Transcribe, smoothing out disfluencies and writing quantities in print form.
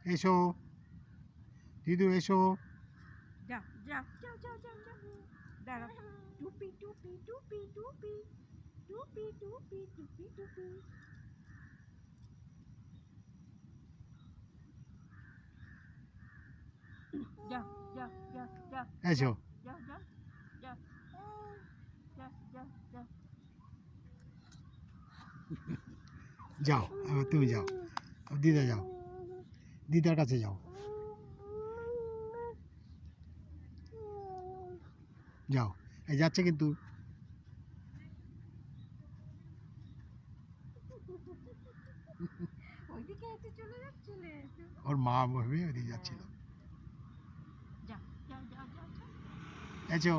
এসো দিদু এসো। যাও যাও যাও যাও যাও যাও দাঁড়াও টুপি টুপি টুপি টুপি টুপি টুপি টুপি টুপি যাও যাও যাও যাও এসো যাও যাও যাও যাও যাও যাও যাও এবার তুমি যাও দিদা যাও দিদার কাছে যাও যাও এই যাচ্ছে কিন্তু ওইদিকে হেঁটে চলে যাচ্ছিলে ওর মা ভেবে ওদিকে যাচ্ছিল। যাও যাও যাও যাও এসো